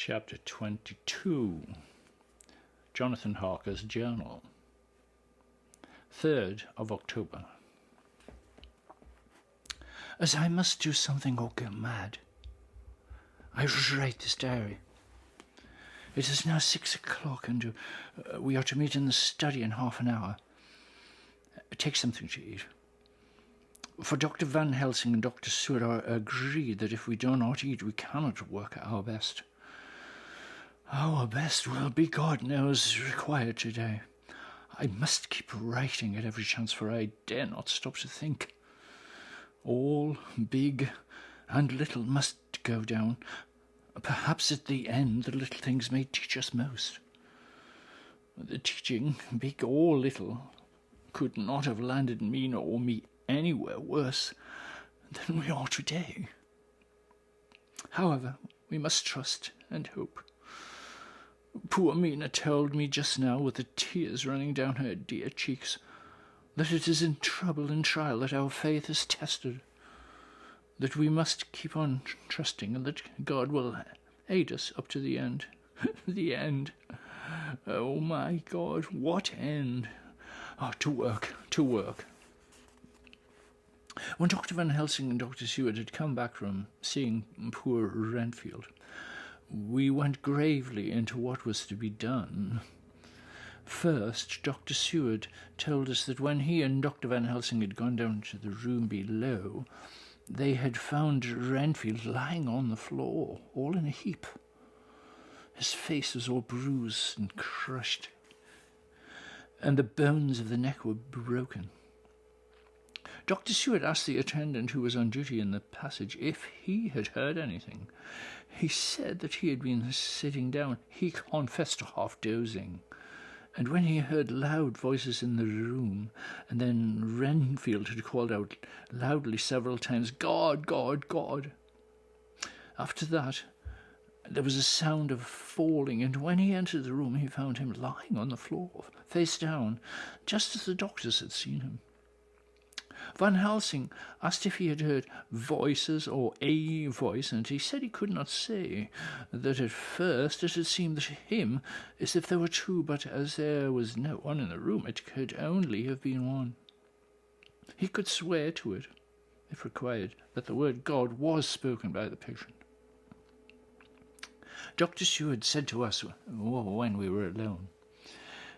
Chapter 22. Jonathan Harker's Journal. 3rd of October. As I must do something or go mad, I write this diary. It is now 6 o'clock and we are to meet in the study in half an hour. Take something to eat. For Dr. Van Helsing and Dr. Seward are agreed that if we do not eat, we cannot work our best. Our best will be, God knows, required today. I must keep writing at every chance, for I dare not stop to think. All, big and little, must go down. Perhaps at the end the little things may teach us most. The teaching, big or little, could not have landed me nor me anywhere worse than we are today. However, we must trust and hope. Poor Mina told me just now, with the tears running down her dear cheeks, that it is in trouble and trial that our faith is tested, that we must keep on trusting, and that God will aid us up to the end. The end. Oh, my God, what end? Oh, to work, to work. When Dr. Van Helsing and Dr. Seward had come back from seeing poor Renfield, we went gravely into what was to be done. First, Dr. Seward told us that when he and Dr. Van Helsing had gone down to the room below, they had found Renfield lying on the floor, all in a heap. His face was all bruised and crushed, and the bones of the neck were broken. Dr. Seward asked the attendant who was on duty in the passage if he had heard anything. He said that he had been sitting down. He confessed to half-dozing. And when he heard loud voices in the room, and then Renfield had called out loudly several times, "God, God, God!" After that, there was a sound of falling, and when he entered the room, he found him lying on the floor, face down, just as the doctors had seen him. Van Helsing asked if he had heard voices or a voice, and he said he could not say, that at first it had seemed to him as if there were two, but as there was no one in the room, it could only have been one. He could swear to it, if required, that the word God was spoken by the patient. Dr. Seward said to us, when we were alone,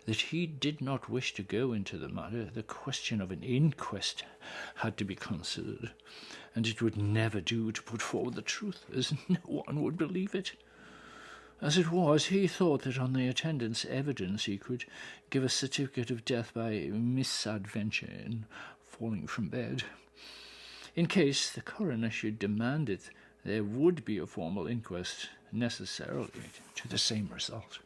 that he did not wish to go into the matter. The question of an inquest had to be considered, and it would never do to put forward the truth, as no one would believe it. As it was, he thought that on the attendant's evidence he could give a certificate of death by misadventure in falling from bed. In case the coroner should demand it, there would be a formal inquest, necessarily to the same result.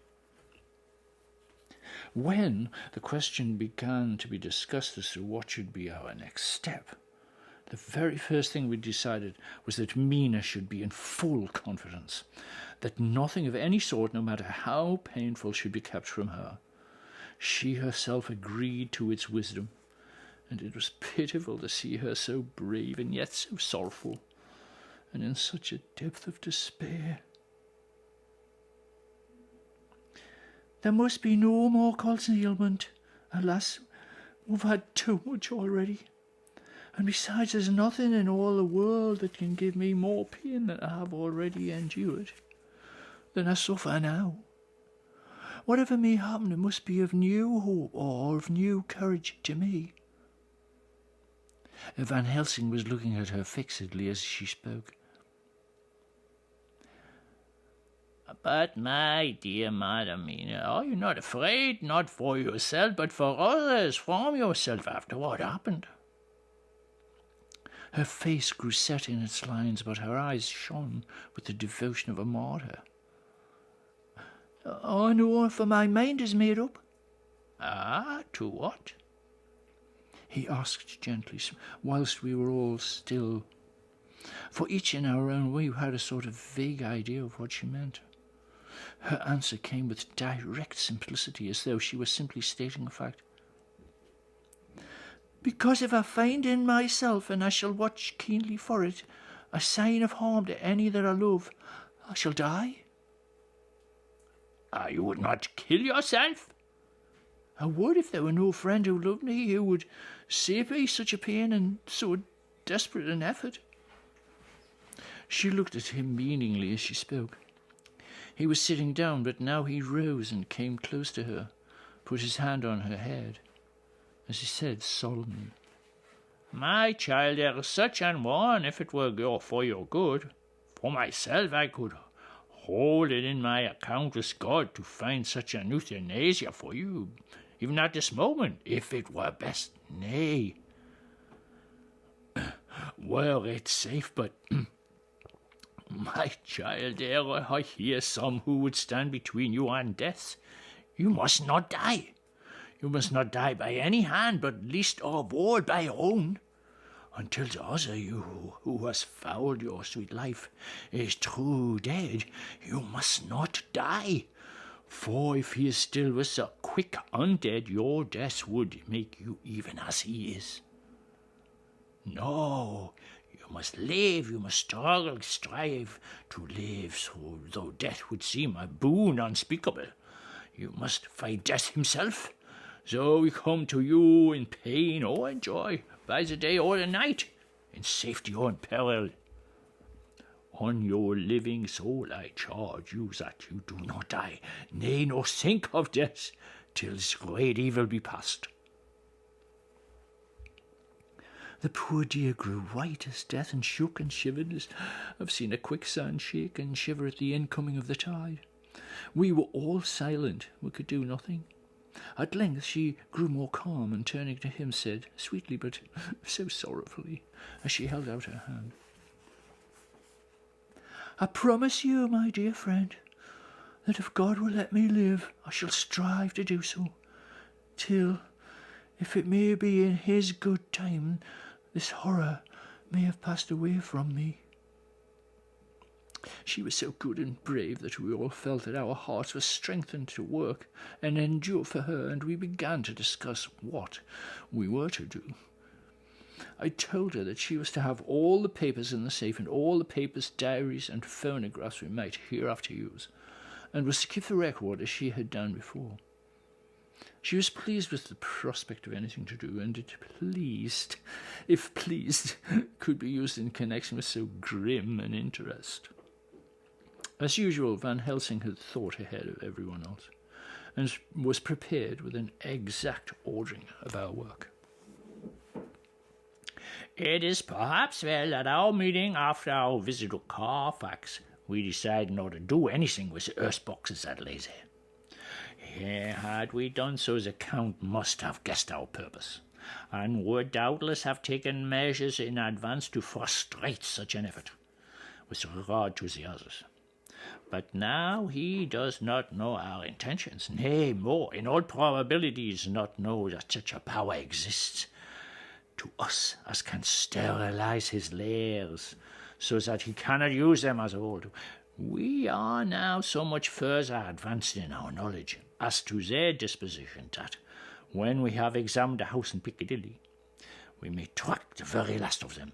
When the question began to be discussed as to what should be our next step, the very first thing we decided was that Mina should be in full confidence, that nothing of any sort, no matter how painful, should be kept from her. She herself agreed to its wisdom, and it was pitiful to see her so brave and yet so sorrowful, and in such a depth of despair. There must be no more concealment. Alas, we've had too much already. And besides, there's nothing in all the world that can give me more pain than I have already endured, than I suffer now. Whatever may happen, it must be of new hope or of new courage to me. Van Helsing was looking at her fixedly as she spoke. But, my dear Madam Mina, are you not afraid, not for yourself, but for others, from yourself, after what happened? Her face grew set in its lines, but her eyes shone with the devotion of a martyr. I know, for my mind is made up. Ah, to what? He asked gently, whilst we were all still. For each in our own way had a sort of vague idea of what she meant. Her answer came with direct simplicity, as though she was simply stating a fact. Because if I find in myself, and I shall watch keenly for it, a sign of harm to any that I love, I shall die. You would not kill yourself? I would if there were no friend who loved me, who would save me such a pain and so desperate an effort. She looked at him meaningly as she spoke. He was sitting down, but now he rose and came close to her, put his hand on her head, as he said solemnly, My child, there is such an one, if it were for your good. For myself, I could hold it in my account with God to find such an euthanasia for you, even at this moment, if it were best. Nay, were it safe, but my child, there I hear some who would stand between you and death. You must not die. You must not die by any hand, but least of all by your own, until the other you who has fouled your sweet life is true dead. You must not die, for if he is still with the quick undead, your death would make you even as he is. No, you must live, you must struggle, strive to live, so though death would seem a boon unspeakable, you must fight death himself. So we come to you in pain or in joy, by the day or the night, in safety or in peril. On your living soul I charge you that you do not die, nay, nor think of death, till this great evil be past. The poor dear grew white as death, and shook and shivered as I've seen a quicksand shake and shiver at the incoming of the tide. We were all silent, we could do nothing. At length she grew more calm, and turning to him said, sweetly but so sorrowfully, as she held out her hand, I promise you, my dear friend, that if God will let me live, I shall strive to do so, till, if it may be in his good time, this horror may have passed away from me. She was so good and brave that we all felt that our hearts were strengthened to work and endure for her, and we began to discuss what we were to do. I told her that she was to have all the papers in the safe, and all the papers, diaries, and phonographs we might hereafter use, and was to keep the record as she had done before. She was pleased with the prospect of anything to do, and it pleased, if pleased, could be used in connection with so grim an interest. As usual, Van Helsing had thought ahead of everyone else, and was prepared with an exact ordering of our work. It is perhaps well that our meeting after our visit to Carfax, we decided not to do anything with the earth boxes that lay there. Had we done so, the Count must have guessed our purpose, and would doubtless have taken measures in advance to frustrate such an effort, with regard to the others. But now he does not know our intentions, nay, more, in all probability does not know that such a power exists to us as can sterilize his lairs, so that he cannot use them as old. We are now so much further advanced in our knowledge as to their disposition that, when we have examined a house in Piccadilly, we may track the very last of them.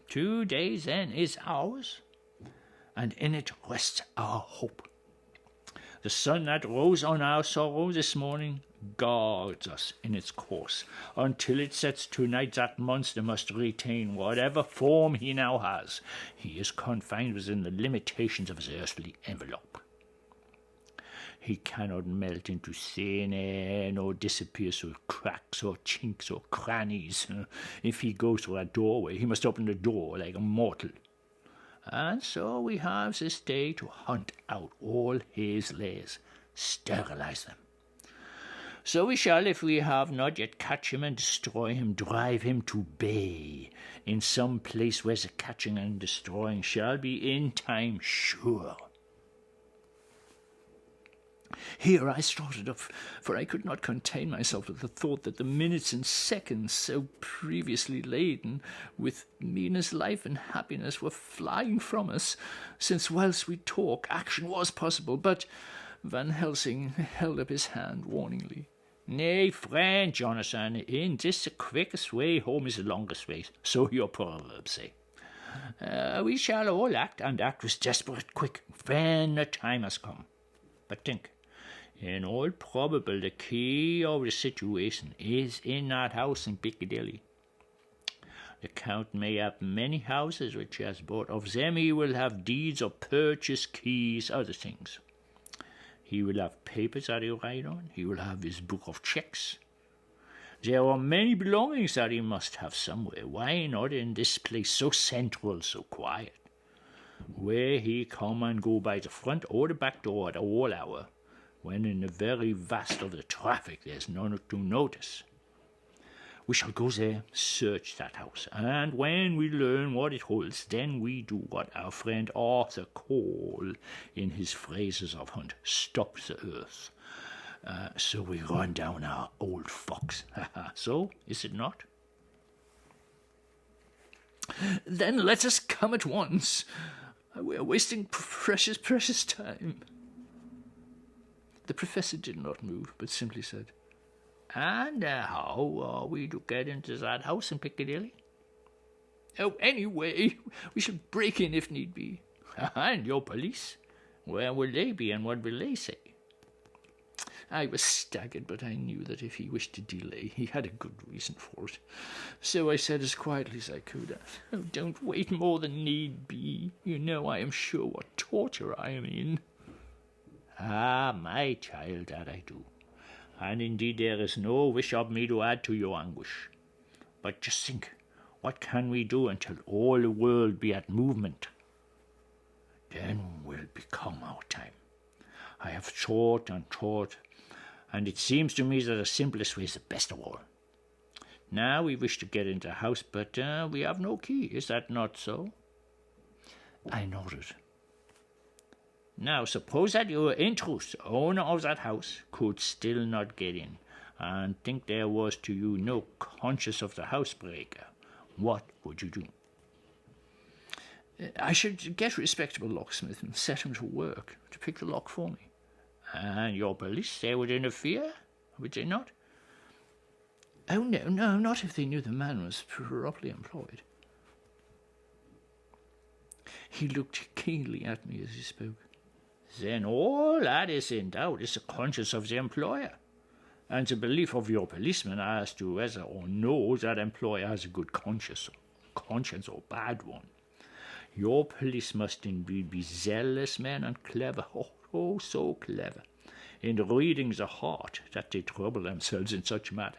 2 days, then, is ours, and in it rests our hope. The sun that rose on our sorrow this morning guards us in its course. Until it sets tonight, that monster must retain whatever form he now has. He is confined within the limitations of his earthly envelope. He cannot melt into thin air, nor disappear through cracks or chinks or crannies. If he goes through a doorway, he must open the door like a mortal. And so we have this day to hunt out all his lairs, sterilize them. So we shall, if we have not yet, catch him and destroy him, drive him to bay, in some place where the catching and destroying shall be in time sure. Here I started up, for I could not contain myself with the thought that the minutes and seconds, so previously laden with Mina's life and happiness, were flying from us, since whilst we talk, action was possible. But Van Helsing held up his hand warningly. Nay, friend Jonathan, in this the quickest way home is the longest way, so your proverbs say. We shall all act, and act with desperate quick, when the time has come. But think, in all probable the key of the situation is in that house in Piccadilly. The Count may have many houses which he has bought. Of them he will have deeds of purchase, keys, other things. He will have papers that he'll write on. He will have his book of checks. There are many belongings that he must have somewhere. Why not in this place so central, so quiet, where he come and go by the front or the back door at all hour, when in the very vast of the traffic there's none to notice. We shall go there, search that house, and when we learn what it holds, then we do what our friend Arthur called, in his phrases of hunt, stop the earth. So we run down our old fox. So, is it not? Then let us come at once. We are wasting precious time. The professor did not move, but simply said, And how are we to get into that house in Piccadilly? Oh, anyway, we shall break in if need be. And your police? Where will they be, and what will they say? I was staggered, but I knew that if he wished to delay, he had a good reason for it. So I said as quietly as I could, Oh, don't wait more than need be. You know I am sure what torture I am in. Ah, my child, that I do. And indeed there is no wish of me to add to your anguish. But just think, what can we do until all the world be at movement? Then will become our time. I have thought and thought, and it seems to me that the simplest way is the best of all. Now we wish to get into the house, but we have no key. Is that not so? I nodded. Now suppose that your intrus, owner of that house, could still not get in, and think there was to you no conscience of the housebreaker. What would you do? I should get a respectable locksmith and set him to work to pick the lock for me. And your police, they would interfere, would they not? Oh, no, not if they knew the man was properly employed. He looked keenly at me as he spoke. Then all that is in doubt is the conscience of the employer, and the belief of your policeman as to whether or no that employer has a good conscience or bad one. Your police must indeed be zealous men and clever, oh, so clever, in reading the heart, that they trouble themselves in such matter.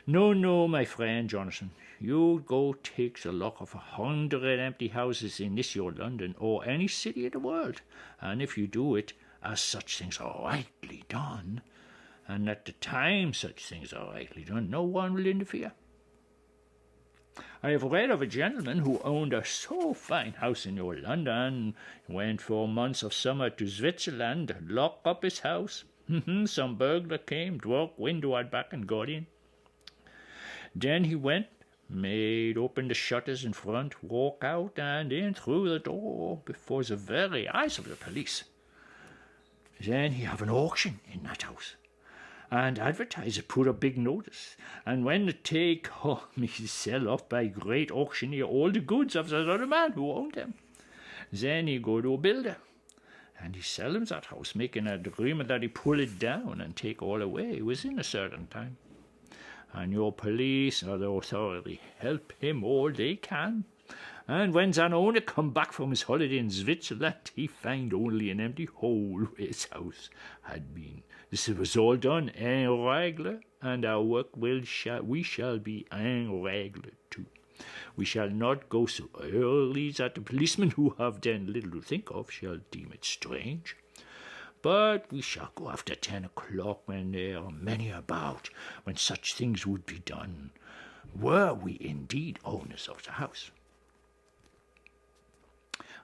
No, my friend Jonathan, you go take the lock of 100 empty houses in this your London, or any city in the world, and if you do it, as such things are rightly done, and at the time such things are rightly done, no one will interfere. I have read of a gentleman who owned a so fine house in your London, went for months of summer to Switzerland, locked up his house. Some burglar came, broke window at back and got in. Then he went, made open the shutters in front, walk out and in through the door before the very eyes of the police. Then he have an auction in that house, and advertiser put a big notice, and when the take home he sell off by great auctioneer all the goods of that other man who owned them. Then he go to a builder, and he sell him that house, making an agreement that he pull it down and take all away within a certain time. And your police or the authority help him all they can. And when that owner come back from his holiday in Switzerland, he find only an empty hole where his house had been. This was all done en règle, and our work we shall be en règle too. We shall not go so early that the policemen who have then little to think of shall deem it strange. But we shall go after 10 o'clock when there are many about, when such things would be done, were we indeed owners of the house.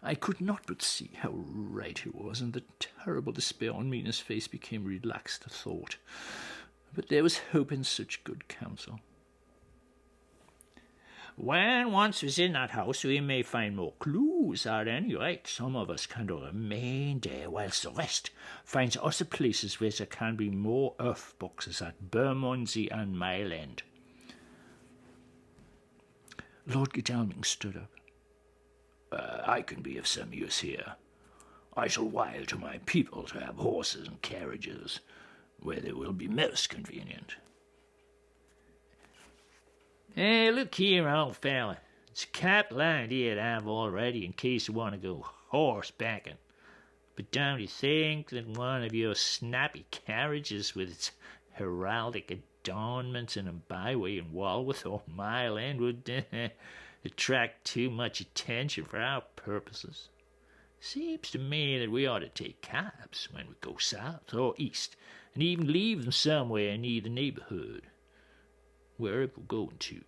I could not but see how right he was, and the terrible despair on Mina's face became relaxed at thought. But there was hope in such good counsel. When once within that house we may find more clues. At any rate, some of us can remain there, whilst the rest finds other places where there can be more earth boxes at Bermondsey and Mile End. Lord Godalming stood up. I can be of some use here. I shall wire to my people to have horses and carriages, where they will be most convenient. Hey, look here, old fella. It's a capital idea to have all ready in case you want to go horsebacking. But don't you think that one of your snappy carriages with its heraldic adornments in a byway in Walworth or Mile End would attract too much attention for our purposes? Seems to me that we ought to take cabs when we go south or east, and even leave them somewhere near the neighborhood, wherever we're going to.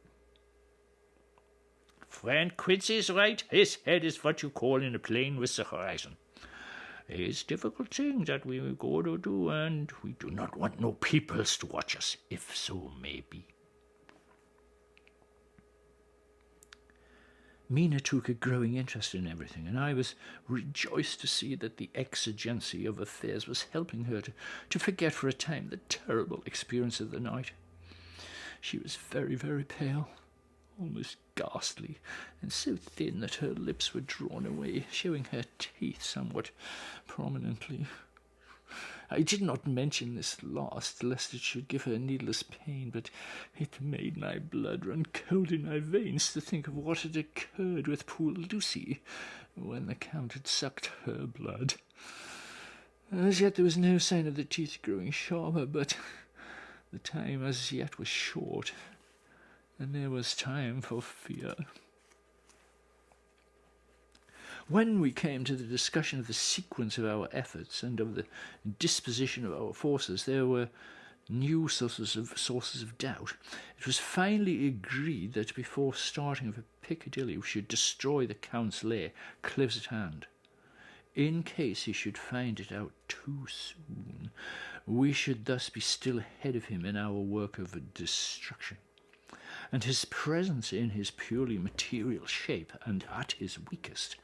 Friend Quincy's right. His head is what you call in a plane with the horizon. It's difficult things that we go to do, and we do not want no peoples to watch us, if so may be. Mina took a growing interest in everything, and I was rejoiced to see that the exigency of affairs was helping her to forget for a time the terrible experience of the night. She was very, very pale, almost ghastly, and so thin that her lips were drawn away, showing her teeth somewhat prominently. I did not mention this last, lest it should give her needless pain, but it made my blood run cold in my veins to think of what had occurred with poor Lucy when the Count had sucked her blood. As yet there was no sign of the teeth growing sharper, but the time as yet was short, and there was time for fear. When we came to the discussion of the sequence of our efforts and of the disposition of our forces, there were new sources of doubt. It was finally agreed that before starting for Piccadilly we should destroy the Count's lair, close at hand. In case he should find it out too soon, we should thus be still ahead of him in our work of destruction, and his presence in his purely material shape and at his weakest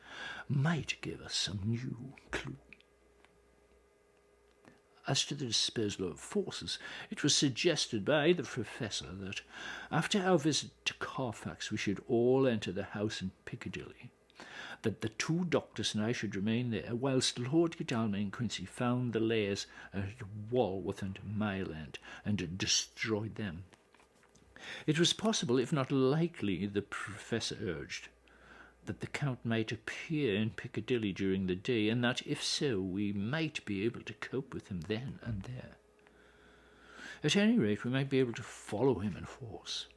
might give us some new clue. As to the disposal of forces, it was suggested by the Professor that after our visit to Carfax we should all enter the house in Piccadilly, that the two doctors and I should remain there, whilst Lord Godalming and Quincy found the lairs at Walworth and Mile End and destroyed them. It was possible, if not likely, the Professor urged, that the Count might appear in Piccadilly during the day, and that, if so, we might be able to cope with him then and there. At any rate, we might be able to follow him in force.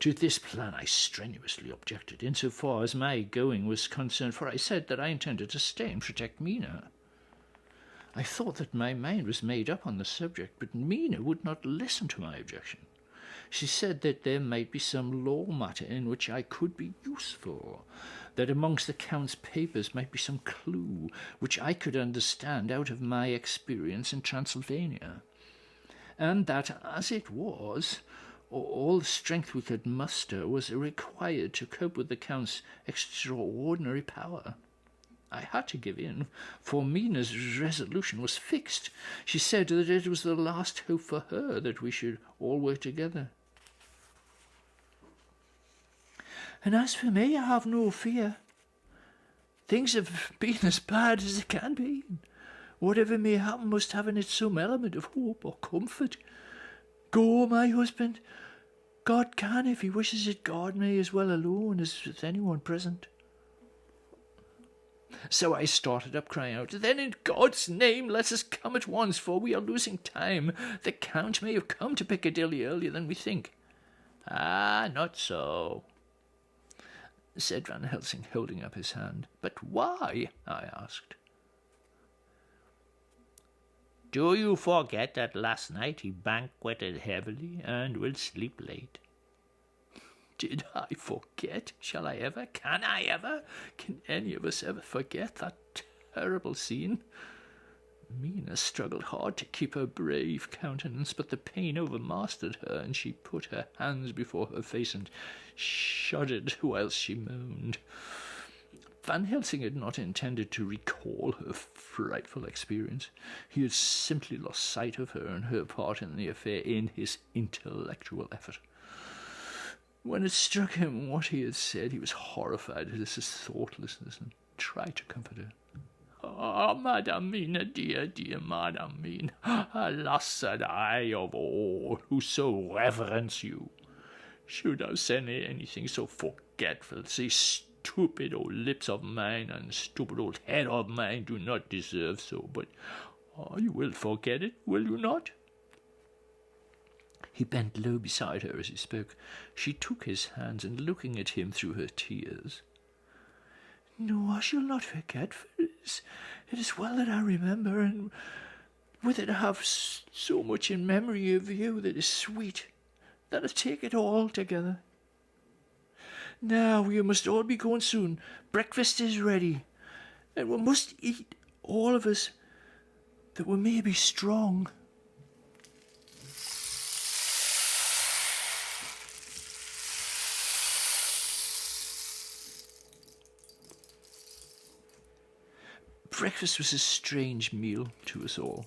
To this plan I strenuously objected, in so far as my going was concerned, for I said that I intended to stay and protect Mina. I thought that my mind was made up on the subject, but Mina would not listen to my objection. She said that there might be some law matter in which I could be useful, that amongst the Count's papers might be some clue which I could understand out of my experience in Transylvania, and that, as it was, all the strength we could muster was required to cope with the Count's extraordinary power. I had to give in, for Mina's resolution was fixed. She said that it was the last hope for her that we should all work together. And as for me, I have no fear. Things have been as bad as they can be. Whatever may happen must have in it some element of hope or comfort. Go, my husband. God can, if he wishes it, guard me as well alone as with anyone present. So I started up, crying out, "Then in God's name let us come at once, for we are losing time. The Count may have come to Piccadilly earlier than we think." "Ah, not so," said Van Helsing, holding up his hand. "But why?" I asked. "Do you forget that last night he banqueted heavily and will sleep late?" Did I forget? Shall I ever? Can I ever? Can any of us ever forget that terrible scene? Mina struggled hard to keep her brave countenance, but the pain overmastered her, and she put her hands before her face and shuddered whilst she moaned. Van Helsing had not intended to recall her frightful experience. He had simply lost sight of her and her part in the affair in his intellectual effort. When it struck him what he had said, he was horrified at his thoughtlessness and tried to comfort her. Ah, Madam Mina, dear, dear Madam Mina, alas, said I of all who so reverence you, should have said anything so forgetful, these stupid old lips of mine and stupid old head of mine do not deserve so, but you will forget it, will you not? He bent low beside her as he spoke. She took his hands, and looking at him through her tears, "No, I shall not forget, for it is well that I remember, and with it I have so much in memory of you that is sweet, that I take it all together. Now we must all be going soon. Breakfast is ready, and we must eat, all of us, that we may be strong." Breakfast was a strange meal to us all.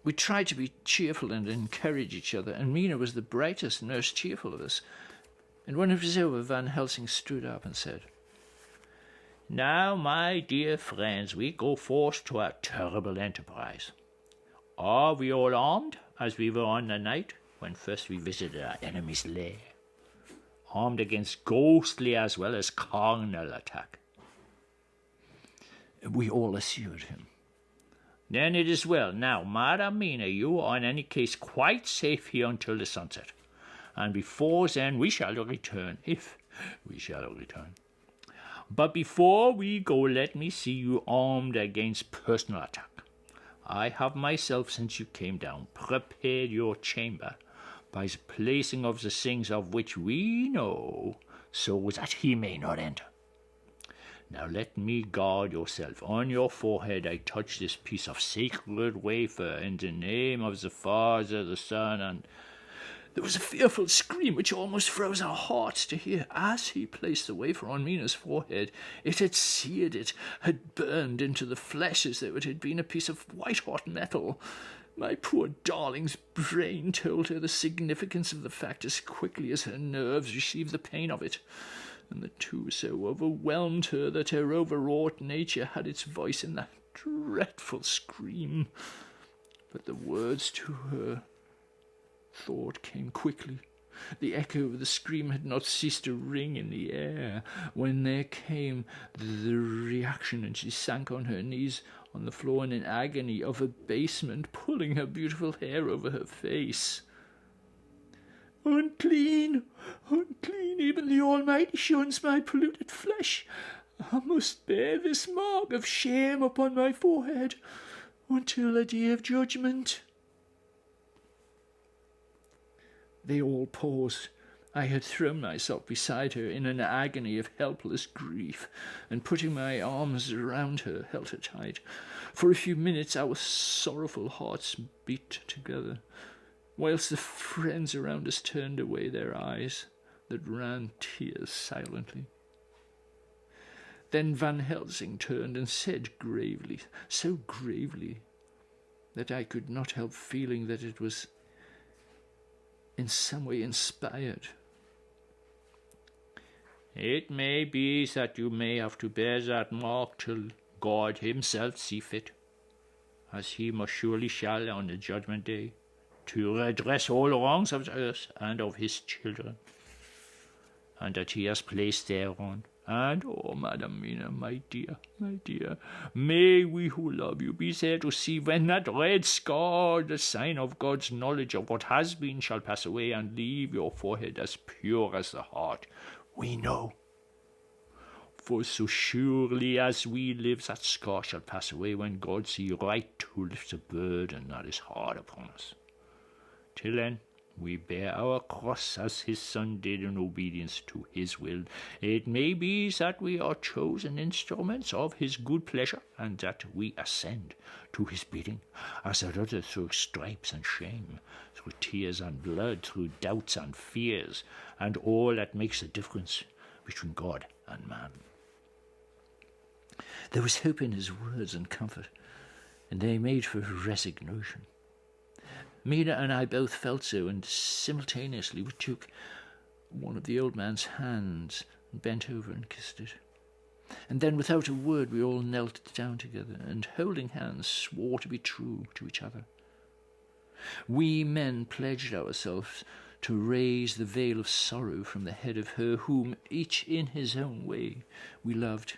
We tried to be cheerful and encourage each other, and Mina was the brightest and most cheerful of us. And when it was over, Van Helsing stood up and said, "Now, my dear friends, we go forth to our terrible enterprise. Are we all armed, as we were on the night when first we visited our enemy's lair? Armed against ghostly as well as carnal attack?" We all assured him. "Then it is well. Now, Madam Mina, you are in any case quite safe here until the sunset, and before then we shall return, if we shall return. But before we go, let me see you armed against personal attack. I have myself, since you came down, prepared your chamber by the placing of the things of which we know, so that he may not enter. Now let me guard yourself. On your forehead I touch this piece of sacred wafer in the name of the Father, the Son, and—" There was a fearful scream which almost froze our hearts to hear. As he placed the wafer on Mina's forehead, it had seared it, had burned into the flesh as though it had been a piece of white-hot metal. My poor darling's brain told her the significance of the fact as quickly as her nerves received the pain of it, and the two so overwhelmed her that her overwrought nature had its voice in that dreadful scream. But the words to her thought came quickly. The echo of the scream had not ceased to ring in the air when there came the reaction, and she sank on her knees on the floor in an agony of abasement, pulling her beautiful hair over her face. "Unclean, unclean, even the Almighty shuns my polluted flesh. I must bear this mark of shame upon my forehead until the day of judgment." They all paused. I had thrown myself beside her in an agony of helpless grief, and putting my arms around her, held her tight. For a few minutes our sorrowful hearts beat together, whilst the friends around us turned away their eyes that ran tears silently. Then Van Helsing turned and said gravely, so gravely that I could not help feeling that it was in some way inspired, "It may be that you may have to bear that mark till God himself see fit, as he most surely shall on the judgment day, to redress all wrongs of the earth and of his children, and that he has placed thereon. And, oh, Madam Mina, my dear, may we who love you be there to see when that red scar, the sign of God's knowledge of what has been, shall pass away, and leave your forehead as pure as the heart. We know. For so surely as we live, that scar shall pass away when God see right to lift the burden that is hard upon us. Till then, we bear our cross as his Son did in obedience to his will. It may be that we are chosen instruments of his good pleasure, and that we ascend to his bidding, as are others through stripes and shame, through tears and blood, through doubts and fears, and all that makes the difference between God and man." There was hope in his words and comfort, and they made for resignation. Mina and I both felt so, and simultaneously we took one of the old man's hands and bent over and kissed it. And then without a word we all knelt down together and, holding hands, swore to be true to each other. We men pledged ourselves to raise the veil of sorrow from the head of her whom, each in his own way, we loved,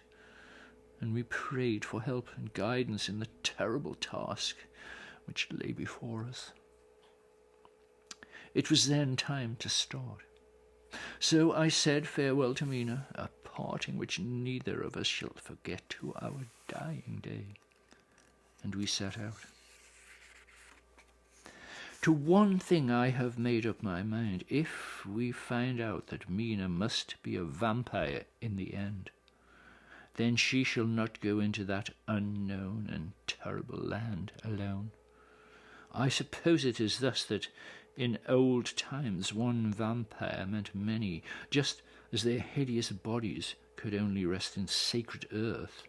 and we prayed for help and guidance in the terrible task which lay before us. It was then time to start. So I said farewell to Mina, a parting which neither of us shall forget to our dying day, and we set out. To one thing I have made up my mind. If we find out that Mina must be a vampire in the end, then she shall not go into that unknown and terrible land alone. I suppose it is thus that in old times one vampire meant many, just as their hideous bodies could only rest in sacred earth.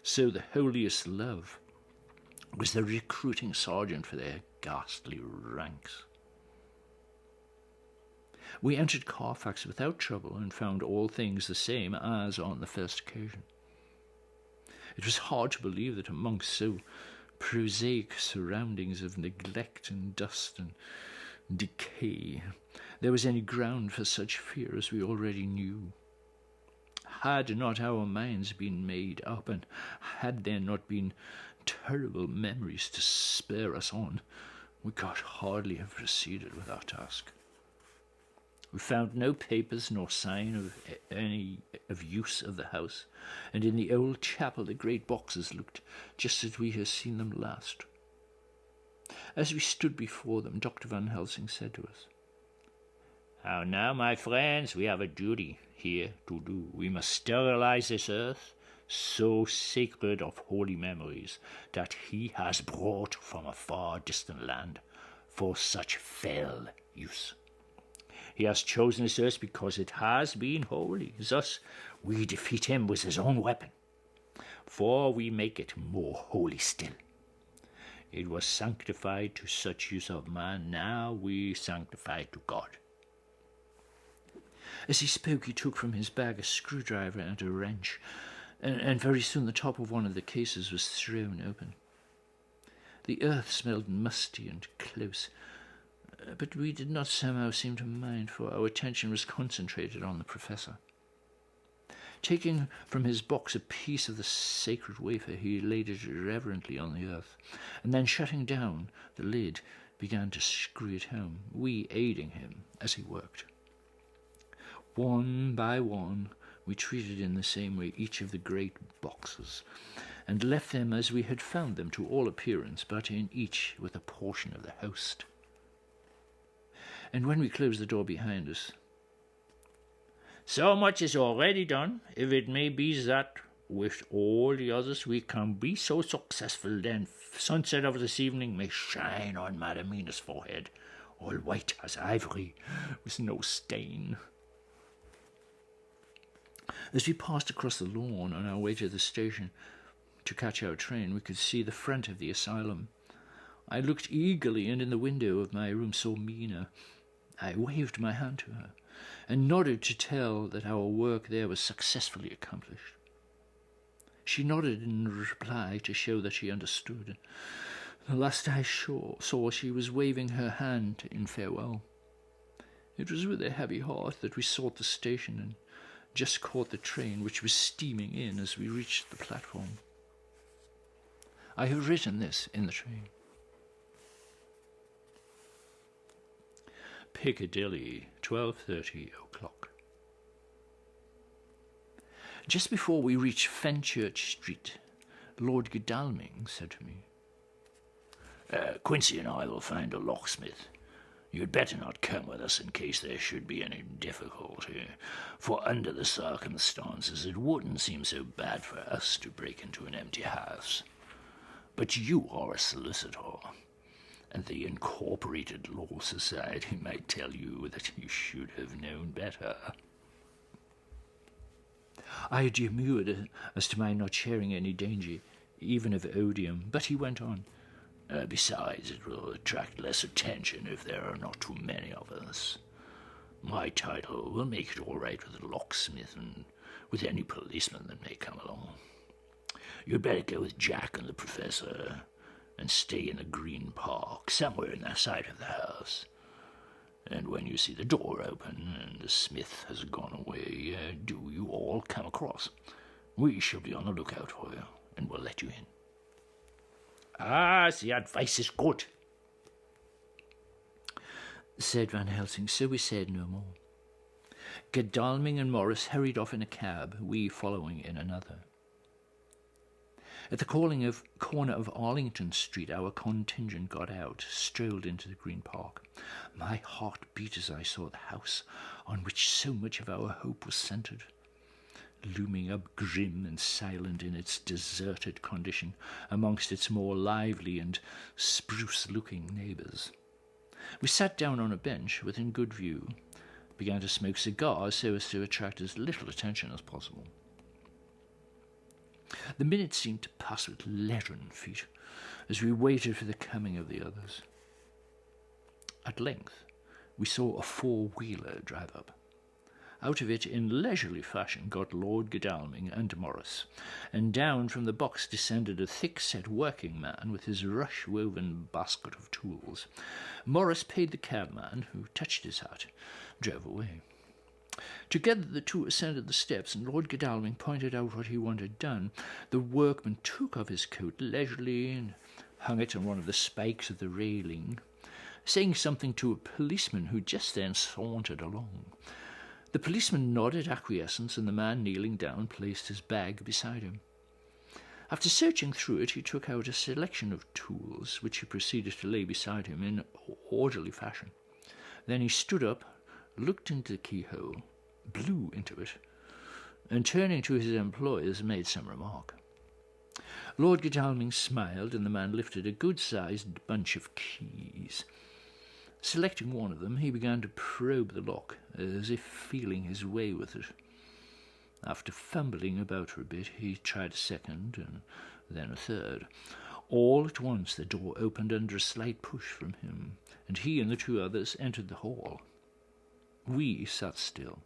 So the holiest love was the recruiting sergeant for their ghastly ranks. We entered Carfax without trouble and found all things the same as on the first occasion. It was hard to believe that amongst so prosaic surroundings of neglect and dust and decay there was any ground for such fear as we already knew. Had not our minds been made up, and had there not been terrible memories to spur us on, we could hardly have proceeded with our task. We found no papers nor sign of any of use of the house, and in the old chapel the great boxes looked just as we had seen them last. As we stood before them, Dr. Van Helsing said to us, Now, my friends, we have a duty here to do. We must sterilize this earth, so sacred of holy memories, that he has brought from a far distant land for such fell use. He has chosen this earth because it has been holy. Thus we defeat him with his own weapon, for we make it more holy still. It was sanctified to such use of man, now we sanctify it to God. As he spoke, he took from his bag a screwdriver and a wrench, and very soon the top of one of the cases was thrown open. The earth smelled musty and close, but we did not somehow seem to mind, for our attention was concentrated on the professor. Taking from his box a piece of the sacred wafer, he laid it reverently on the earth, and then shutting down the lid, began to screw it home, we aiding him as he worked. One by one, we treated in the same way each of the great boxes, and left them as we had found them to all appearance, but in each with a portion of the host. And when we closed the door behind us, So much is already done, if it may be that with all the others we can be so successful, then sunset of this evening may shine on Madam Mina's forehead, all white as ivory, with no stain. As we passed across the lawn on our way to the station to catch our train, we could see the front of the asylum. I looked eagerly, and in the window of my room saw Mina. I waved my hand to her, and nodded to tell that our work there was successfully accomplished. She nodded in reply to show that she understood. The last I saw, she was waving her hand in farewell. It was with a heavy heart that we sought the station, and just caught the train, which was steaming in as we reached the platform. I have written this in the train. Piccadilly, 12:30 o'clock. Just before we reached Fenchurch Street, Lord Godalming said to me, Quincy and I will find a locksmith. You'd better not come with us in case there should be any difficulty, for under the circumstances it wouldn't seem so bad for us to break into an empty house. But you are a solicitor, and the Incorporated Law Society might tell you that you should have known better. I demurred as to my not sharing any danger, even of odium, but he went on. Besides, it will attract less attention if there are not too many of us. My title will make it all right with the locksmith and with any policeman that may come along. You'd better go with Jack and the professor and stay in the Green Park, somewhere in that side of the house. And when you see the door open and the smith has gone away, do you all come across. We shall be on the lookout for you, and we'll let you in. Ah, the advice is good, said Van Helsing, so we said no more. Godalming and Morris hurried off in a cab, we following in another. At the corner of Arlington Street, our contingent got out, strolled into the Green Park. My heart beat as I saw the house on which so much of our hope was centred, looming up grim and silent in its deserted condition amongst its more lively and spruce-looking neighbours. We sat down on a bench within good view, began to smoke cigars so as to attract as little attention as possible. The minutes seemed to pass with leaden feet as we waited for the coming of the others. At length we saw a four-wheeler drive up. Out of it in leisurely fashion got Lord Godalming and Morris, and down from the box descended a thick-set working man with his rush-woven basket of tools. Morris paid the cabman, who touched his hat, drove away. Together the two ascended the steps, and Lord Godalming pointed out what he wanted done. The workman took off his coat leisurely and hung it on one of the spikes of the railing, saying something to a policeman who just then sauntered along. The policeman nodded acquiescence, and the man kneeling down placed his bag beside him. After searching through it, he took out a selection of tools, which he proceeded to lay beside him in orderly fashion. Then he stood up, looked into the keyhole, blew into it, and turning to his employers made some remark. Lord Godalming smiled, and the man lifted a good-sized bunch of keys. Selecting one of them, he began to probe the lock, as if feeling his way with it. After fumbling about for a bit, he tried a second, and then a third. All at once the door opened under a slight push from him, and he and the two others entered the hall. We sat still.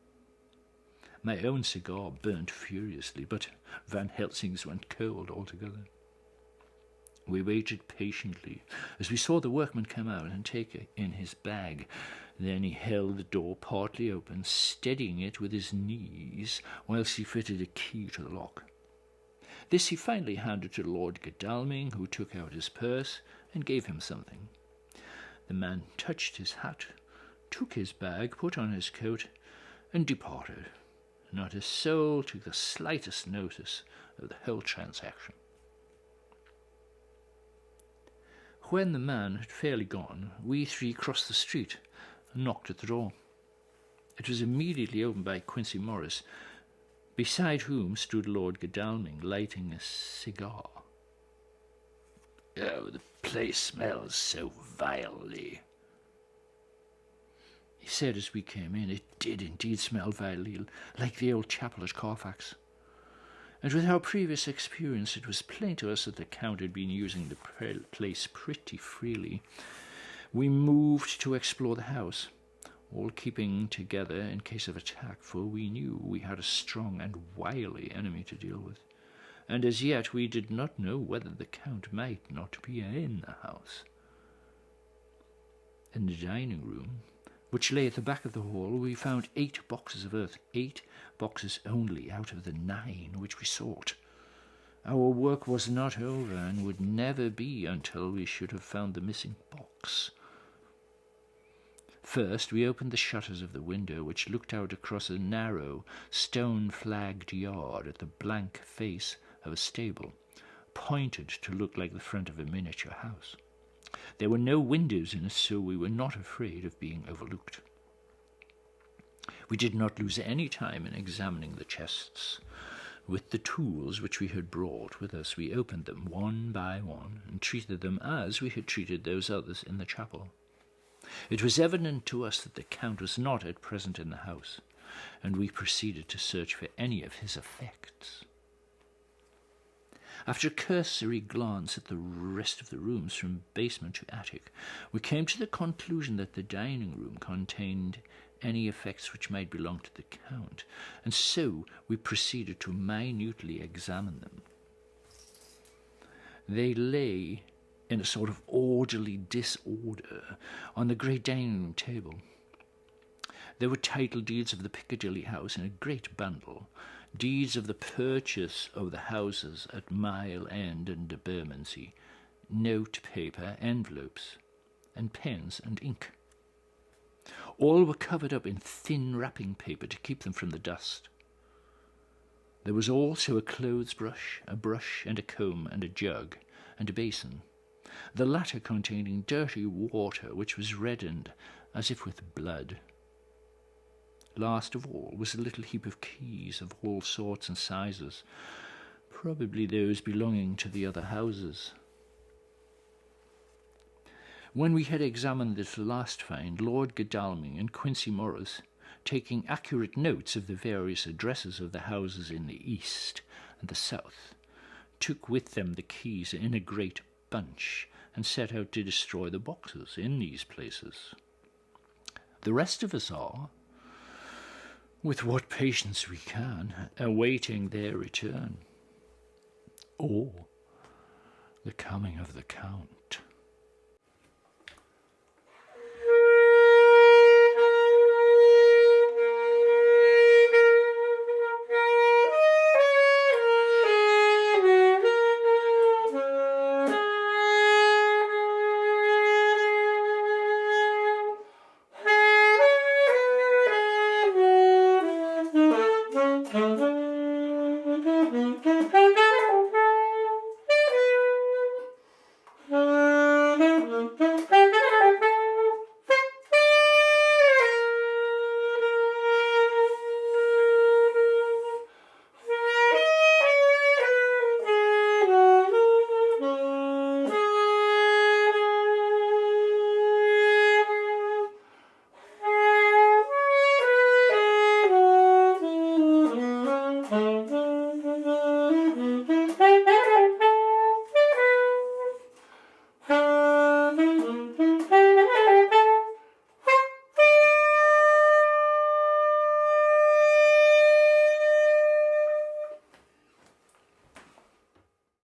My own cigar burnt furiously, but Van Helsing's went cold altogether. We waited patiently as we saw the workman come out and take in his bag. Then he held the door partly open, steadying it with his knees whilst he fitted a key to the lock. This he finally handed to Lord Godalming, who took out his purse and gave him something. The man touched his hat, took his bag, put on his coat, and departed. Not a soul took the slightest notice of the whole transaction. When the man had fairly gone, we three crossed the street and knocked at the door. It was immediately opened by Quincy Morris, beside whom stood Lord Godalming, lighting a cigar. Oh, the place smells so vilely, he said as we came in. It did indeed smell vilely, like the old chapel at Carfax. And with our previous experience, it was plain to us that the Count had been using the place pretty freely. We moved to explore the house, all keeping together in case of attack, for we knew we had a strong and wily enemy to deal with, and as yet we did not know whether the Count might not be in the house. In the dining room, which lay at the back of the hall, we found 8 boxes of earth, 8 boxes only out of the 9 which we sought. Our work was not over, and would never be until we should have found the missing box. First, we opened the shutters of the window, which looked out across a narrow, stone-flagged yard at the blank face of a stable, pointed to look like the front of a miniature house. There were no windows in it, so we were not afraid of being overlooked. We did not lose any time in examining the chests. With the tools which we had brought with us, we opened them one by one and treated them as we had treated those others in the chapel. It was evident to us that the Count was not at present in the house, and we proceeded to search for any of his effects. After a cursory glance at the rest of the rooms from basement to attic, we came to the conclusion that the dining room contained any effects which might belong to the Count, and so we proceeded to minutely examine them. They lay in a sort of orderly disorder on the great dining room table. There were title deeds of the Piccadilly house in a great bundle, deeds of the purchase of the houses at Mile End and Bermondsey, note paper, envelopes, and pens and ink. All were covered up in thin wrapping paper to keep them from the dust. There was also a clothes brush, a brush and a comb and a jug and a basin, the latter containing dirty water which was reddened as if with blood. Last of all was a little heap of keys of all sorts and sizes, probably those belonging to the other houses. When we had examined this last find, Lord Godalming and Quincy Morris, taking accurate notes of the various addresses of the houses in the east and the south, took with them the keys in a great bunch and set out to destroy the boxes in these places. The rest of us are, with what patience we can, awaiting their return, or the coming of the Count.